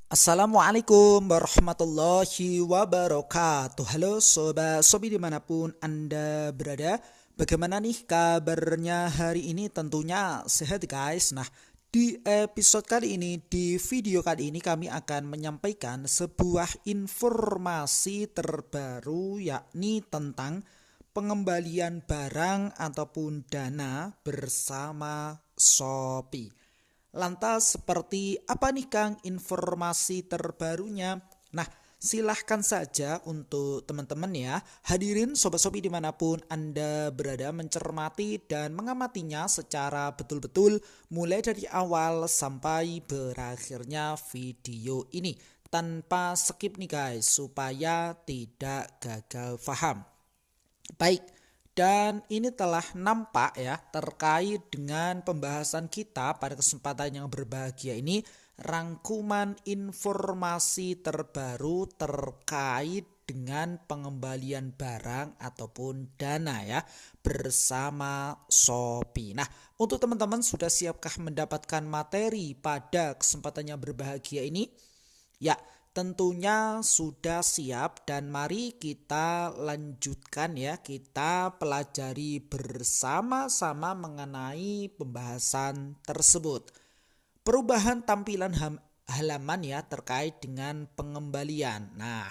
Assalamualaikum warahmatullahi wabarakatuh. Halo sobat sobi dimanapun Anda berada. Bagaimana nih kabarnya hari ini? Tentunya sehat guys. Nah, di episode kali ini, di video kali ini kami akan menyampaikan sebuah informasi terbaru, yakni tentang pengembalian barang ataupun dana bersama Shopee. Lantas seperti apa nih Kang informasi terbarunya? Nah, silahkan saja untuk teman-teman ya, hadirin Sobat Sobi dimanapun Anda berada mencermati dan mengamatinya secara betul-betul mulai dari awal sampai berakhirnya video ini. Tanpa skip nih guys, supaya tidak gagal paham. Baik, dan ini telah nampak ya terkait dengan pembahasan kita pada kesempatan yang berbahagia ini, rangkuman informasi terbaru terkait dengan pengembalian barang ataupun dana ya bersama Shopee. Nah, untuk teman-teman sudah siapkah mendapatkan materi pada kesempatan yang berbahagia ini? Ya, tentunya sudah siap dan mari kita lanjutkan ya, kita pelajari bersama-sama mengenai pembahasan tersebut. Perubahan tampilan halaman ya terkait dengan pengembalian. Nah,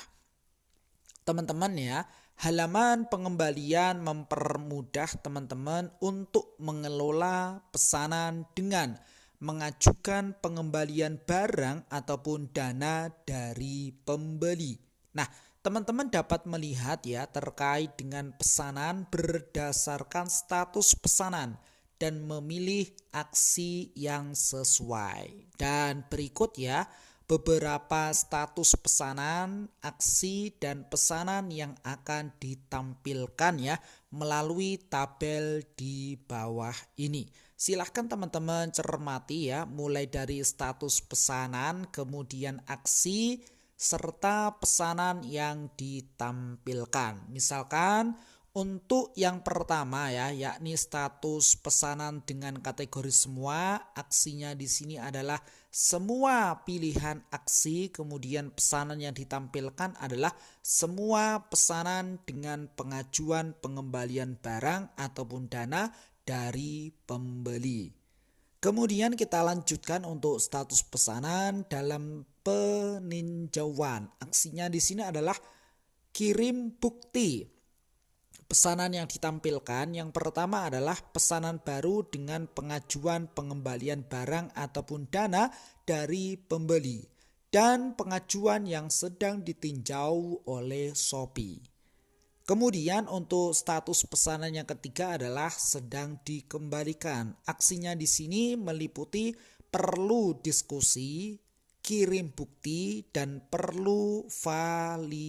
teman-teman ya, halaman pengembalian mempermudah teman-teman untuk mengelola pesanan dengan mengajukan pengembalian barang ataupun dana dari pembeli. Nah, teman-teman dapat melihat ya terkait dengan pesanan berdasarkan status pesanan dan memilih aksi yang sesuai. Dan berikut ya beberapa status pesanan, aksi, dan pesanan yang akan ditampilkan ya melalui tabel di bawah ini. Silahkan teman-teman cermati ya, mulai dari status pesanan, kemudian aksi, serta pesanan yang ditampilkan. Misalkan untuk yang pertama ya, yakni status pesanan dengan kategori semua, aksinya di sini adalah semua pilihan aksi, kemudian pesanan yang ditampilkan adalah semua pesanan dengan pengajuan pengembalian barang ataupun dana dari pembeli. Kemudian kita lanjutkan untuk status pesanan dalam peninjauan. Aksinya di sini adalah kirim bukti. Pesanan yang ditampilkan yang pertama adalah pesanan baru dengan pengajuan pengembalian barang ataupun dana dari pembeli dan pengajuan yang sedang ditinjau oleh Shopee. Kemudian untuk status pesanan yang ketiga adalah sedang dikembalikan. Aksinya di sini meliputi perlu diskusi, kirim bukti, dan perlu validasi.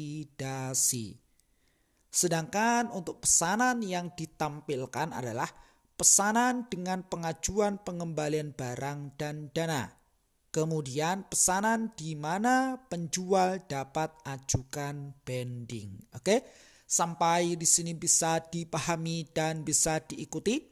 Sedangkan untuk pesanan yang ditampilkan adalah pesanan dengan pengajuan pengembalian barang dan dana. Kemudian pesanan di mana penjual dapat ajukan banding. Oke, sampai di sini bisa dipahami dan bisa diikuti.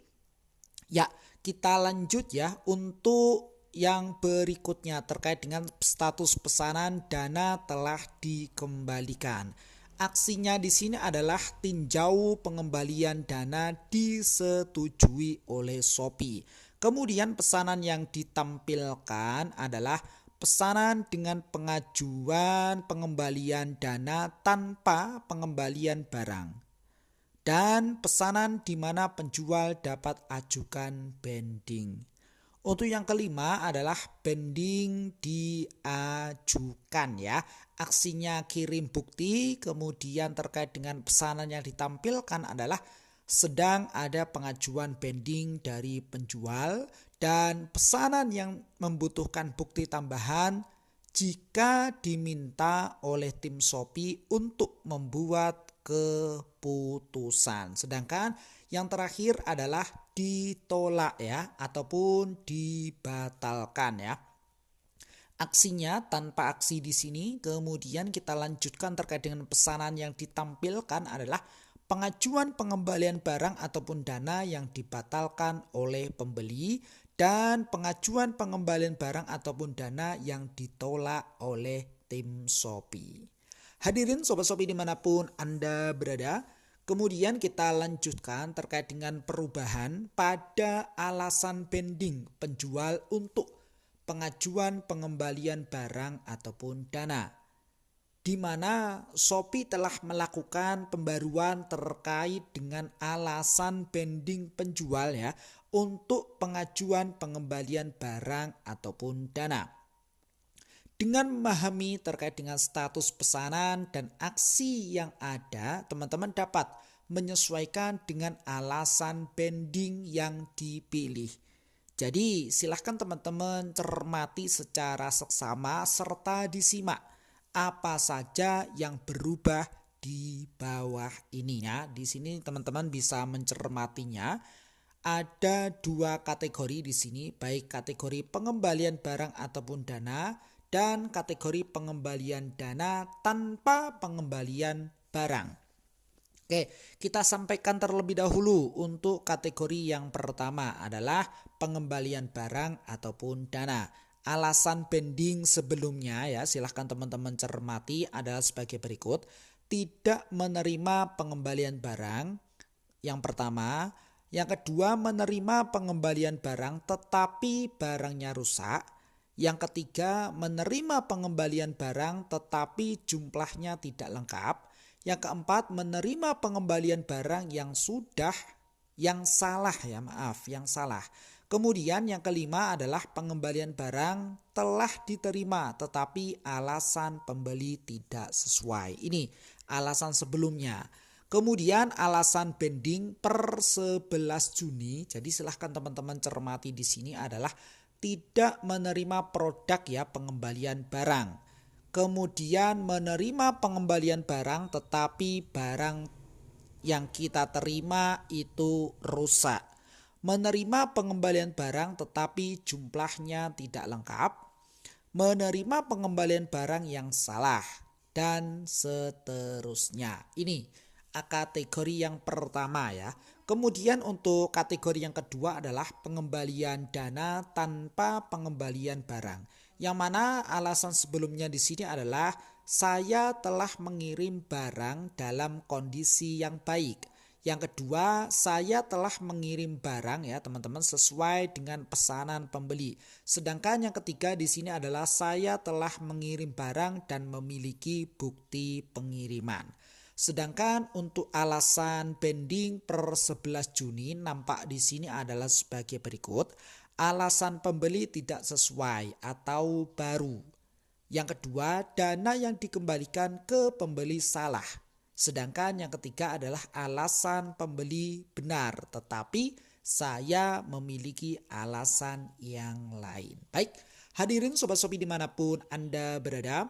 Ya, kita lanjut ya untuk yang berikutnya terkait dengan status pesanan dana telah dikembalikan. Aksinya di sini adalah tinjau pengembalian dana disetujui oleh Shopee. Kemudian pesanan yang ditampilkan adalah pesanan dengan pengajuan pengembalian dana tanpa pengembalian barang. Dan pesanan di mana penjual dapat ajukan banding. Untuk yang kelima adalah banding diajukan ya. Aksinya kirim bukti, kemudian terkait dengan pesanan yang ditampilkan adalah sedang ada pengajuan banding dari penjual dan pesanan yang membutuhkan bukti tambahan jika diminta oleh tim Shopee untuk membuat keputusan. Sedangkan yang terakhir adalah ditolak ya ataupun dibatalkan ya. Aksinya tanpa aksi di sini. Kemudian kita lanjutkan terkait dengan pesanan yang ditampilkan adalah pengajuan pengembalian barang ataupun dana yang dibatalkan oleh pembeli dan pengajuan pengembalian barang ataupun dana yang ditolak oleh tim Shopee. Hadirin Sobat Shopee dimanapun Anda berada, kemudian kita lanjutkan terkait dengan perubahan pada alasan pending penjual untuk pengajuan pengembalian barang ataupun dana, di mana Shopee telah melakukan pembaruan terkait dengan alasan pending penjual ya untuk pengajuan pengembalian barang ataupun dana. Dengan memahami terkait dengan status pesanan dan aksi yang ada, teman-teman dapat menyesuaikan dengan alasan pending yang dipilih. Jadi silahkan teman-teman cermati secara seksama serta disimak apa saja yang berubah di bawah ini ya. Di sini teman-teman bisa mencermatinya. Ada dua kategori di sini, baik kategori pengembalian barang ataupun dana dan kategori pengembalian dana tanpa pengembalian barang. Oke, kita sampaikan terlebih dahulu untuk kategori yang pertama adalah pengembalian barang ataupun dana. Alasan pending sebelumnya ya, silahkan teman-teman cermati adalah sebagai berikut. Tidak menerima pengembalian barang yang pertama. Yang kedua, menerima pengembalian barang tetapi barangnya rusak. Yang ketiga, menerima pengembalian barang tetapi jumlahnya tidak lengkap. Yang keempat, menerima pengembalian barang yang salah. Kemudian yang kelima adalah pengembalian barang telah diterima tetapi alasan pembeli tidak sesuai. Ini alasan sebelumnya. Kemudian alasan pending per 11 Juni. Jadi silahkan teman-teman cermati di sini adalah tidak menerima produk ya pengembalian barang. Kemudian menerima pengembalian barang tetapi barang yang kita terima itu rusak. Menerima pengembalian barang tetapi jumlahnya tidak lengkap. Menerima pengembalian barang yang salah dan seterusnya. Ini kategori yang pertama ya. Kemudian untuk kategori yang kedua adalah pengembalian dana tanpa pengembalian barang. Yang mana alasan sebelumnya di sini adalah saya telah mengirim barang dalam kondisi yang baik. Yang kedua, saya telah mengirim barang ya teman-teman sesuai dengan pesanan pembeli. Sedangkan yang ketiga di sini adalah saya telah mengirim barang dan memiliki bukti pengiriman. Sedangkan untuk alasan pending per 11 Juni nampak di sini adalah sebagai berikut. Alasan pembeli tidak sesuai atau baru. Yang kedua, dana yang dikembalikan ke pembeli salah. Sedangkan yang ketiga adalah alasan pembeli benar, tetapi saya memiliki alasan yang lain. Baik, hadirin Sobat Shopee dimanapun Anda berada,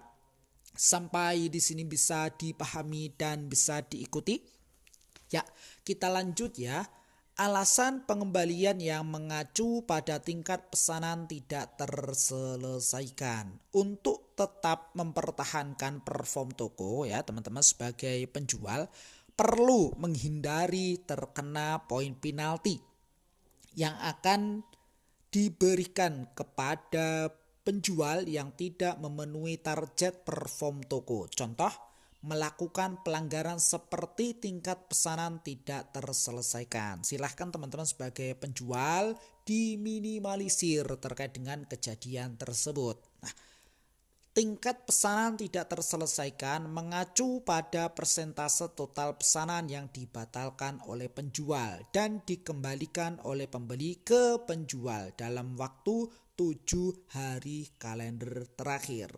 sampai di sini bisa dipahami dan bisa diikuti? Ya, kita lanjut ya. Alasan pengembalian yang mengacu pada tingkat pesanan tidak terselesaikan. Untuk tetap mempertahankan perform toko ya teman-teman sebagai penjual perlu menghindari terkena poin penalti yang akan diberikan kepada penjual yang tidak memenuhi target perform toko. Contoh, melakukan pelanggaran seperti tingkat pesanan tidak terselesaikan. Silahkan teman-teman sebagai penjual diminimalisir terkait dengan kejadian tersebut. Nah, tingkat pesanan tidak terselesaikan mengacu pada persentase total pesanan yang dibatalkan oleh penjual dan dikembalikan oleh pembeli ke penjual dalam waktu 7 hari kalender terakhir.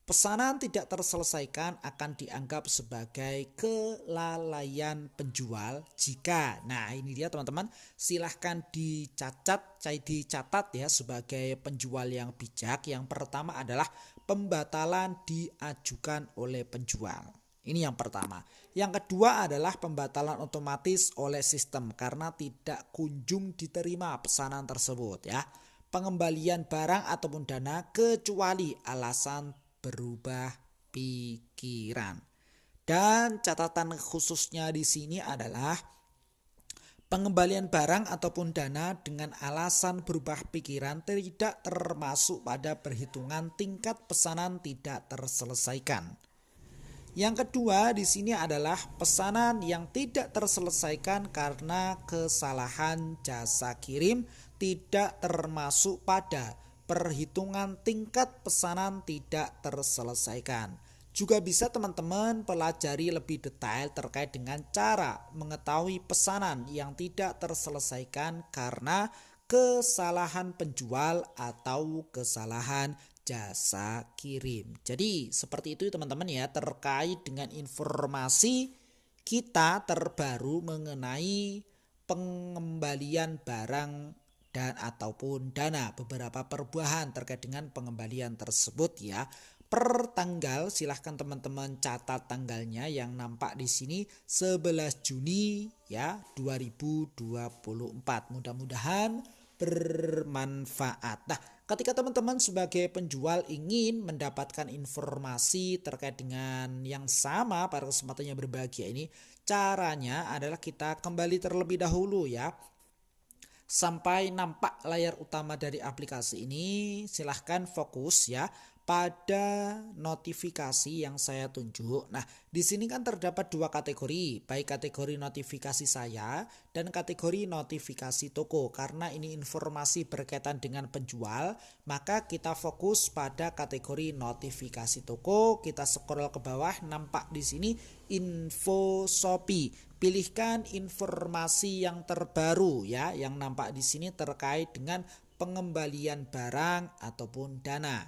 Pesanan tidak terselesaikan akan dianggap sebagai kelalaian penjual jika, nah ini dia teman-teman, silahkan dicatat ya sebagai penjual yang bijak. Yang pertama adalah pembatalan diajukan oleh penjual. Ini yang pertama. Yang kedua adalah pembatalan otomatis oleh sistem karena tidak kunjung diterima pesanan tersebut ya. Pengembalian barang ataupun dana kecuali alasan berubah pikiran. Dan catatan khususnya di sini adalah Pengembalian barang ataupun dana dengan alasan berubah pikiran tidak termasuk pada perhitungan tingkat pesanan tidak terselesaikan. Yang kedua di sini adalah pesanan yang tidak terselesaikan karena kesalahan jasa kirim tidak termasuk pada perhitungan tingkat pesanan tidak terselesaikan. Juga bisa teman-teman pelajari lebih detail terkait dengan cara mengetahui pesanan yang tidak terselesaikan karena kesalahan penjual atau kesalahan jasa kirim. Jadi seperti itu teman-teman ya, terkait dengan informasi kita terbaru mengenai pengembalian barang dan ataupun dana, beberapa perubahan terkait dengan pengembalian tersebut ya. Per tanggal, silahkan teman-teman catat tanggalnya yang nampak di sini 11 Juni ya 2024. Mudah-mudahan bermanfaat. Nah, ketika teman-teman sebagai penjual ingin mendapatkan informasi terkait dengan yang sama pada kesempatan yang berbahagia ini, caranya adalah kita kembali terlebih dahulu ya. Sampai nampak layar utama dari aplikasi ini, silahkan fokus ya pada notifikasi yang saya tunjuk. Nah, di sini kan terdapat dua kategori, baik kategori notifikasi saya dan kategori notifikasi toko. Karena ini informasi berkaitan dengan penjual, maka kita fokus pada kategori notifikasi toko. Kita scroll ke bawah, nampak di sini info Shopee. Pilihkan informasi yang terbaru ya, yang nampak di sini terkait dengan pengembalian barang ataupun dana.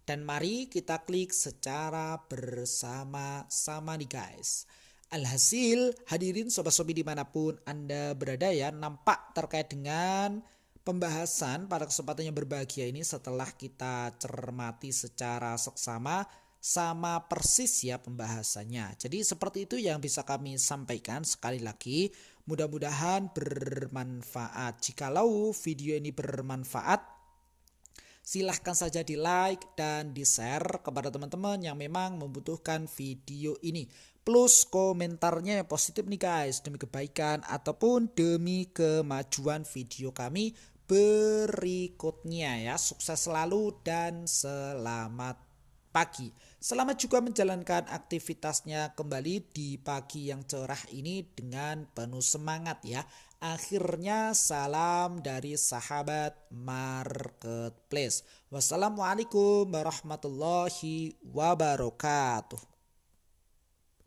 Dan mari kita klik secara bersama-sama nih guys. Alhasil hadirin sobat-sobi dimanapun Anda berada ya, nampak terkait dengan pembahasan pada kesempatan yang berbahagia ini setelah kita cermati secara seksama, sama persis ya pembahasannya. Jadi seperti itu yang bisa kami sampaikan. Sekali lagi mudah-mudahan bermanfaat. Jikalau video ini bermanfaat, silahkan saja di like dan di share kepada teman-teman yang memang membutuhkan video ini. Plus komentarnya yang positif nih guys, demi kebaikan ataupun demi kemajuan video kami berikutnya ya. Sukses selalu dan selamat pagi. Selamat juga menjalankan aktivitasnya kembali di pagi yang cerah ini dengan penuh semangat ya. Akhirnya salam dari sahabat marketplace. Wassalamualaikum warahmatullahi wabarakatuh.